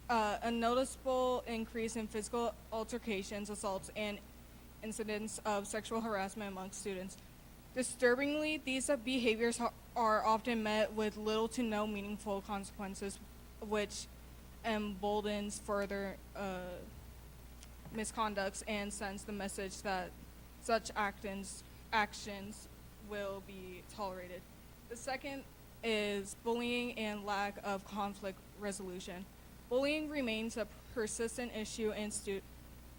a noticeable increase in physical altercations, assaults, and incidents of sexual harassment among students. Disturbingly, these behaviors are often met with little to no meaningful consequences, which emboldens further misconducts and sends the message that such actions will be tolerated. The second is bullying and lack of conflict resolution. Bullying remains a persistent issue,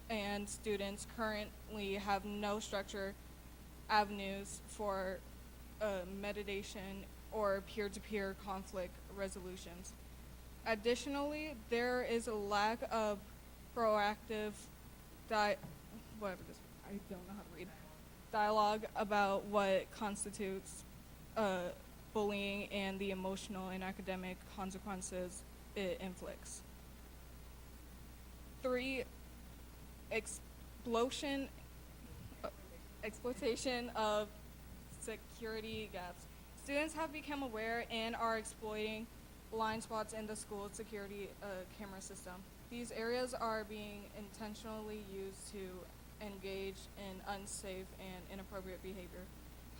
and students currently have no structured avenues for mediation or peer-to-peer conflict resolutions. Additionally, there is a lack of proactive dialogue about what constitutes bullying and the emotional and academic consequences it inflicts. 3, exploitation of security gaps. Students have become aware and are exploiting blind spots in the school security camera system. These areas are being intentionally used to engage in unsafe and inappropriate behavior,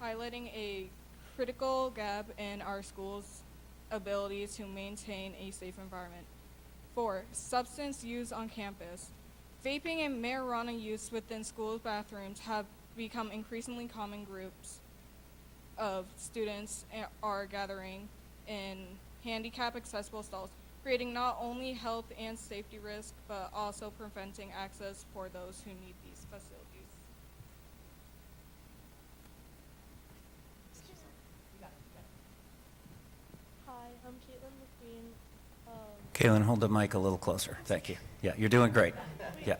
highlighting a critical gap in our school's ability to maintain a safe environment. 4, substance use on campus. Vaping and marijuana use within school bathrooms have become increasingly common. Groups of students are gathering in handicap-accessible stalls, creating not only health and safety risks, but also preventing access for those who need these facilities. Hi, I'm Caitlin McQueen. Kaylin, hold the mic a little closer. Thank you. Yeah, you're doing great. Yeah.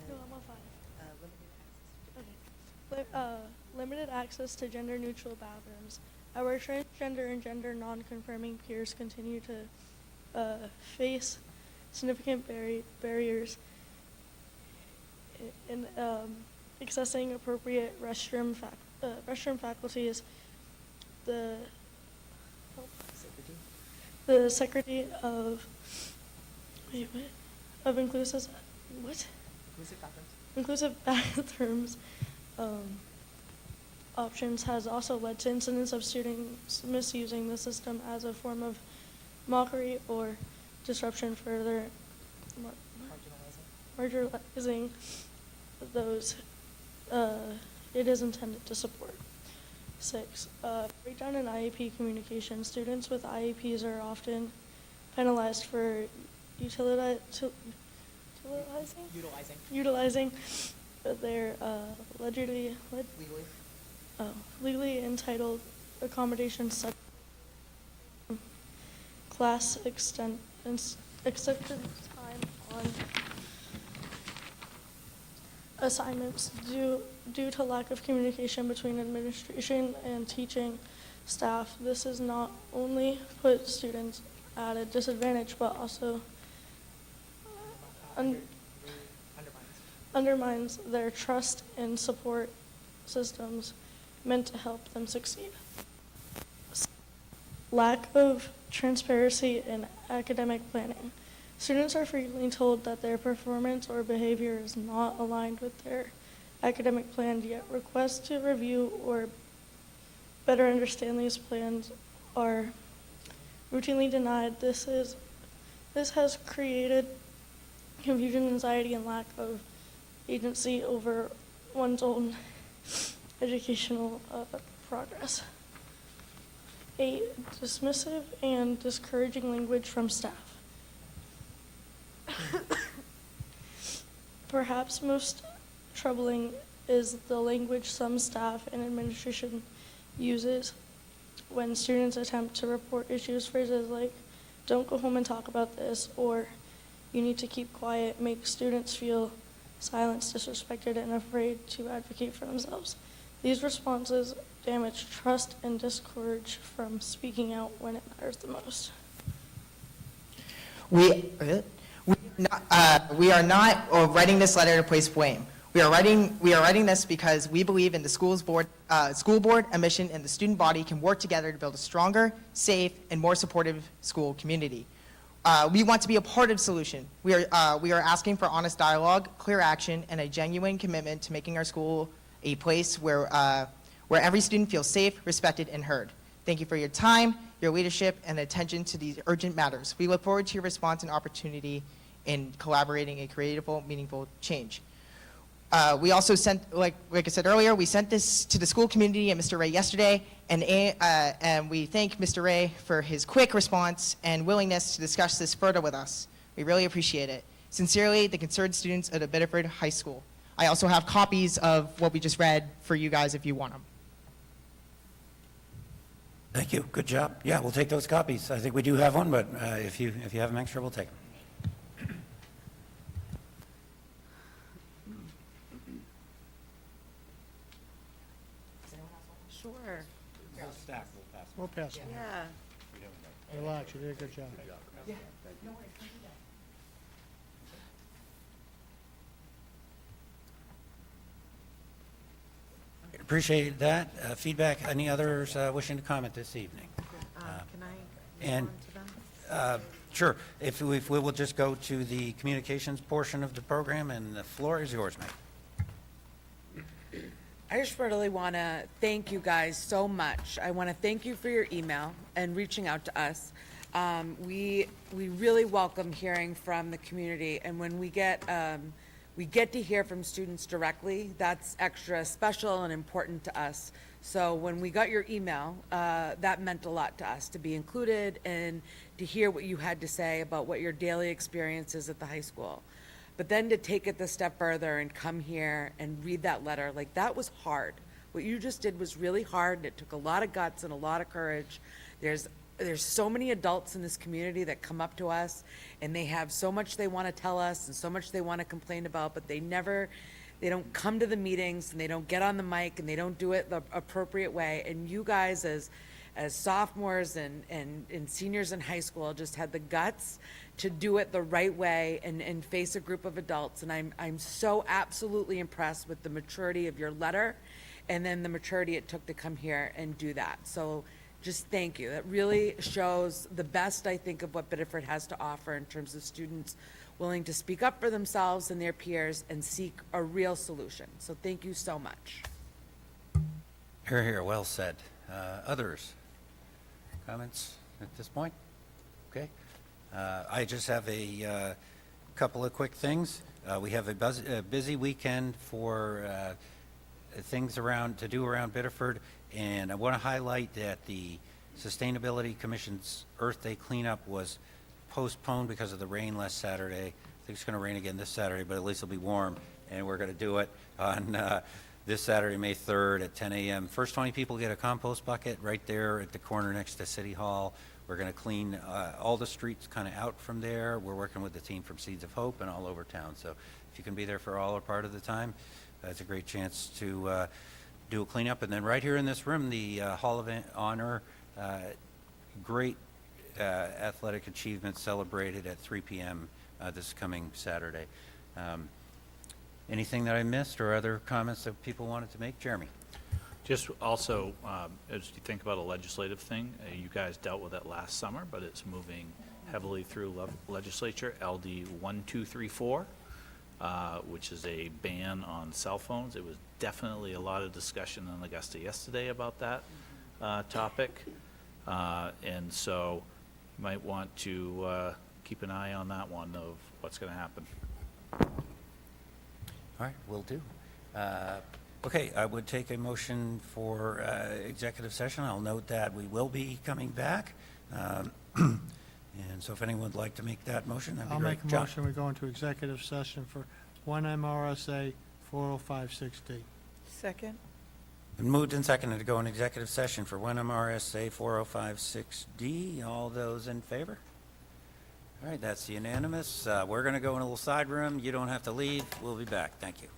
No, I'm on 5. Okay. Limited access to gender-neutral bathrooms. Our transgender and gender non-conforming peers continue to face significant barriers in accessing appropriate restroom faculties. The Secretary of inclusive bathrooms options has also led to incidents of students misusing the system as a form of mockery or disruption, further marginalizing those it is intended to support. 6, breakdown in IEP communication. Students with IEPs are often penalized for utilizing their legally entitled accommodations such as class extended time on assignments due to lack of communication between administration and teaching staff. This has not only put students at a disadvantage, but also undermines their trust in support systems meant to help them succeed. Lack of transparency in academic planning. Students are frequently told that their performance or behavior is not aligned with their academic plan, yet requests to review or better understand these plans are routinely denied. This has created confusion, anxiety, and lack of agency over one's own educational progress. 8, dismissive and discouraging language from staff. Perhaps most troubling is the language some staff and administration uses when students attempt to report issues. Phrases like, "Don't go home and talk about this," or "You need to keep quiet," make students feel silenced, disrespected, and afraid to advocate for themselves. These responses damage trust and discourage from speaking out when it matters the most. We are not writing this letter to place blame. We are writing this because we believe in the school board, a mission, and the student body can work together to build a stronger, safe, and more supportive school community. We want to be a part of the solution. We are asking for honest dialogue, clear action, and a genuine commitment to making our school a place where every student feels safe, respected, and heard. Thank you for your time, your leadership, and attention to these urgent matters. We look forward to your response and opportunity in collaborating a creative, meaningful change. We also sent, like I said earlier, we sent this to the school community and Mr. Ray yesterday, and we thank Mr. Ray for his quick response and willingness to discuss this further with us. We really appreciate it. Sincerely, the concerned students at the Biddeford High School. I also have copies of what we just read for you guys if you want them. Thank you. Good job. Yeah, we'll take those copies. I think we do have one, but if you have them extra, we'll take them. Sure. We'll pass it. Yeah. Relax, you did a good job. Appreciate that. Feedback. Any others wishing to comment this evening? Can I and- move on to them? Sure. If we will just go to the communications portion of the program, and the floor is yours, ma'am. I just really want to thank you guys so much. I want to thank you for your email and reaching out to us. We really welcome hearing from the community, and when we get to hear from students directly, that's extra special and important to us. So when we got your email, that meant a lot to us, to be included and to hear what you had to say about what your daily experience is at the high school. But then to take it the step further and come here and read that letter, like, that was hard. What you just did was really hard, and it took a lot of guts and a lot of courage. There's so many adults in this community that come up to us, and they have so much they want to tell us and so much they want to complain about, but they don't come to the meetings, and they don't get on the mic, and they don't do it the appropriate way. And you guys, as sophomores and seniors in high school, just had the guts to do it the right way and face a group of adults. And I'm so absolutely impressed with the maturity of your letter, and then the maturity it took to come here and do that. So just thank you. That really shows the best, I think, of what Biddeford has to offer in terms of students willing to speak up for themselves and their peers and seek a real solution. So thank you so much. Here, here. Well said. Others? Comments at this point? Okay. I just have a couple of quick things. We have a busy weekend for things to do around Biddeford, and I want to highlight that the Sustainability Commission's Earth Day cleanup was postponed because of the rain last Saturday. I think it's going to rain again this Saturday, but at least it'll be warm, and we're going to do it on this Saturday, May 3rd at 10 a.m. First 20 people get a compost bucket right there at the corner next to City Hall. We're going to clean all the streets kind of out from there. We're working with the team from Seeds of Hope and all over town. So if you can be there for all or part of the time, it's a great chance to do a cleanup. And then right here in this room, the Hall of Honor, great athletic achievement celebrated at 3 p.m. This coming Saturday. Anything that I missed or other comments that people wanted to make? Jeremy. Just also, as you think about a legislative thing, you guys dealt with it last summer, but it's moving heavily through legislature, LD 1234, which is a ban on cell phones. It was definitely a lot of discussion in Augusta yesterday about that topic. And so you might want to keep an eye on that one of what's going to happen. All right, will do. Okay, I would take a motion for executive session. I'll note that we will be coming back. And so if anyone would like to make that motion, that'd be I'll great. make a John? motion, we go into executive session for 1 MRSA 4056D. Second? Been moved and seconded to go in executive session for 1 MRSA 4056D. All those in favor? All right, that's unanimous. We're going to go in a little side room. You don't have to leave. We'll be back. Thank you.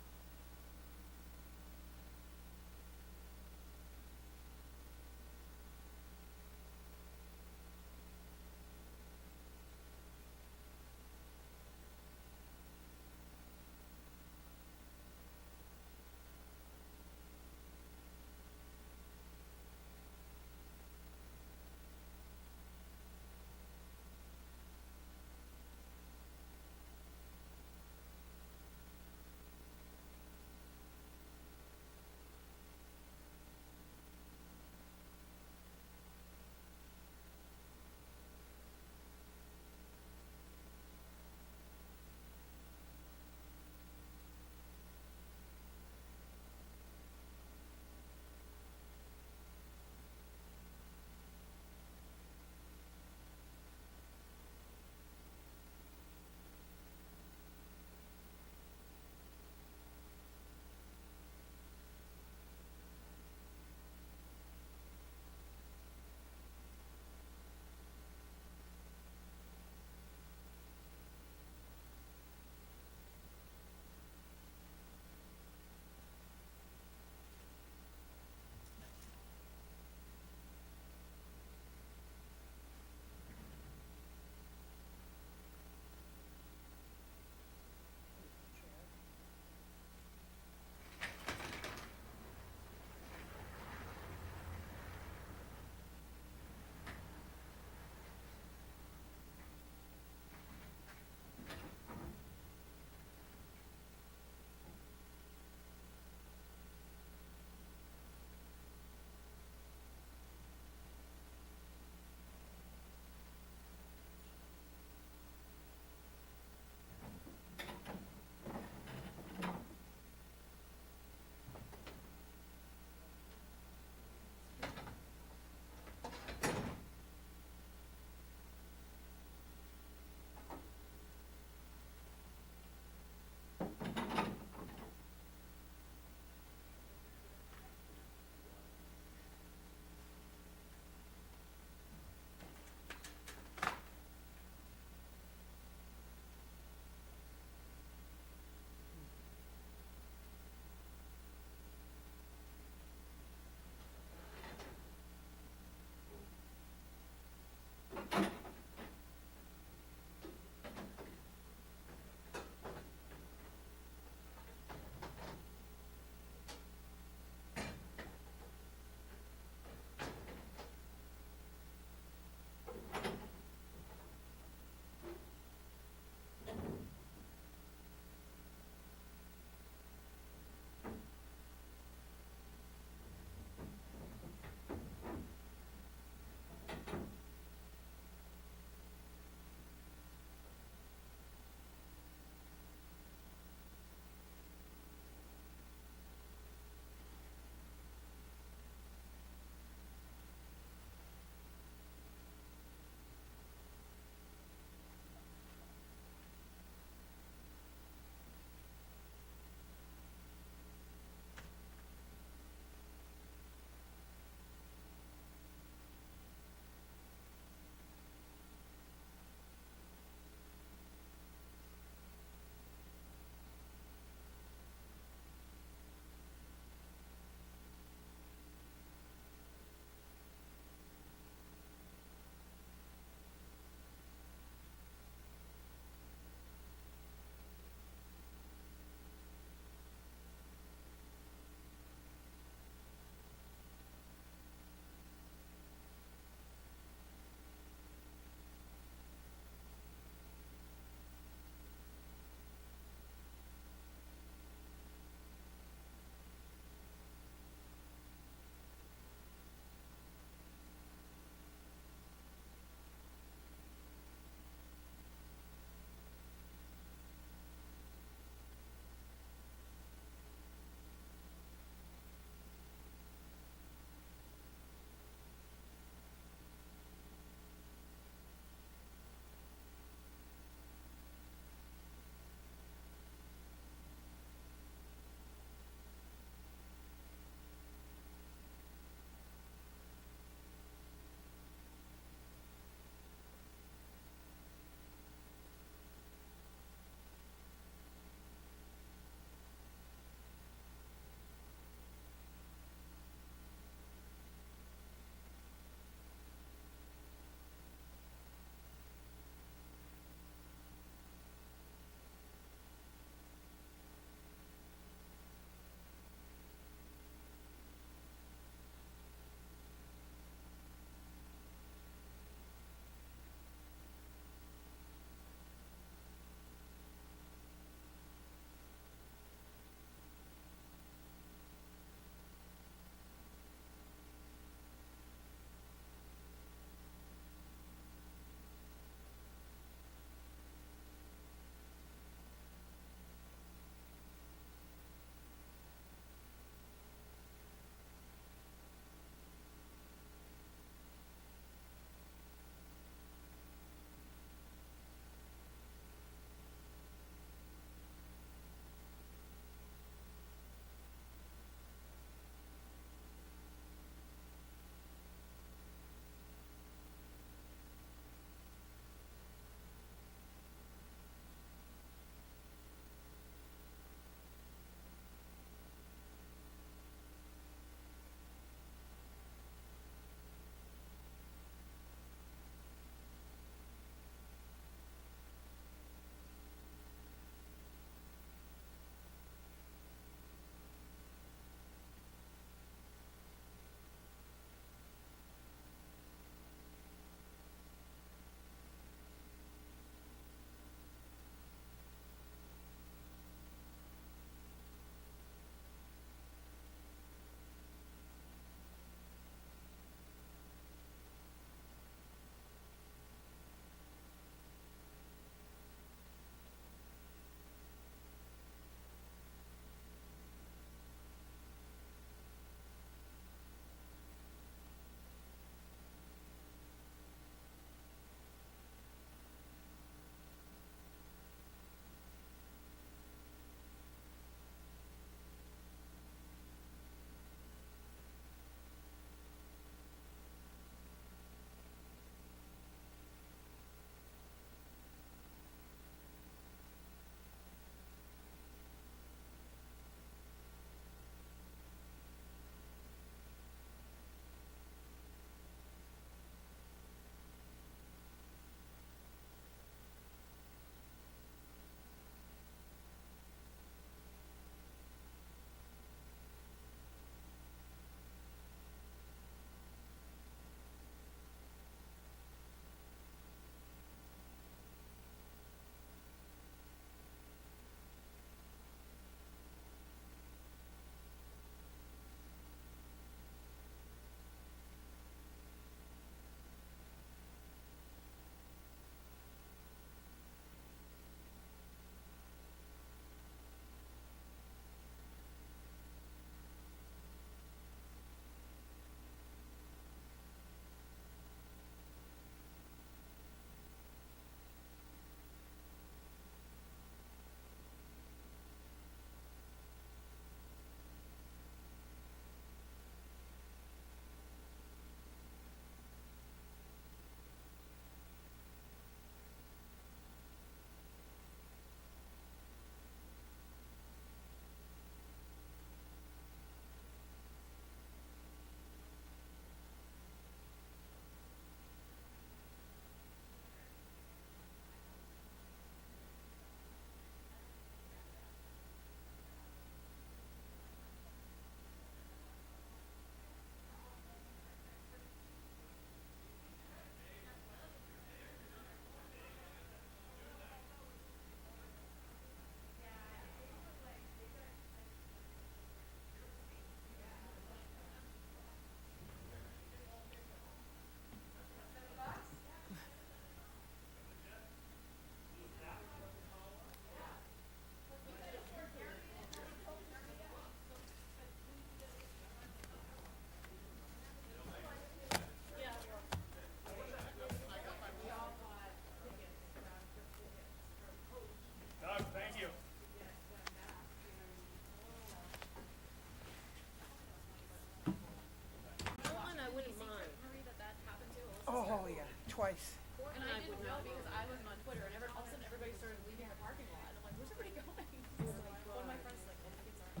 twice. And I didn't know because I wasn't on Twitter, and all of a sudden everybody started leaving the parking lot. And I'm like, where's everybody going? One of my friends was like, oh, the kids aren't.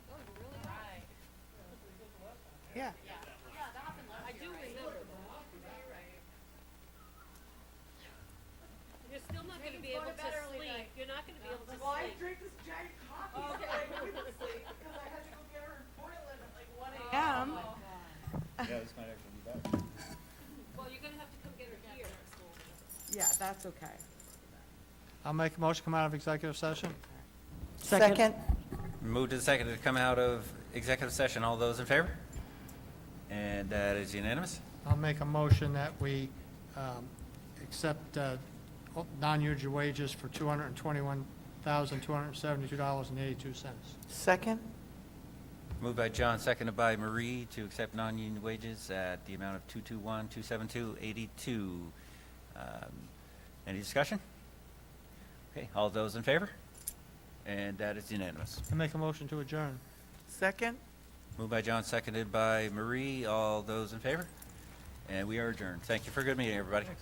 Oh, you really? Right. Yeah. Yeah, that happened last year. I do remember that. You're right. You're still not gonna be able to sleep. You're not gonna be able to sleep. Well, I drink this giant coffee, so I couldn't sleep because I had to go get her in Portland at like 1 a.m. Yeah, this might actually be better. Well, you're gonna have to come get her here. Yeah, that's okay. I'll make a motion, come out of executive session. Second. Moved and seconded to come out of executive session. All those in favor? And that is unanimous. I'll make a motion that we accept non-union wages for $221,272.82. Second. Moved by John, seconded by Marie to accept non-union wages at the amount of $221,272.82. Any discussion? Okay, all those in favor? And that is unanimous. I make a motion to adjourn. Second. Moved by John, seconded by Marie. All those in favor? And we are adjourned. Thank you for a good meeting, everybody.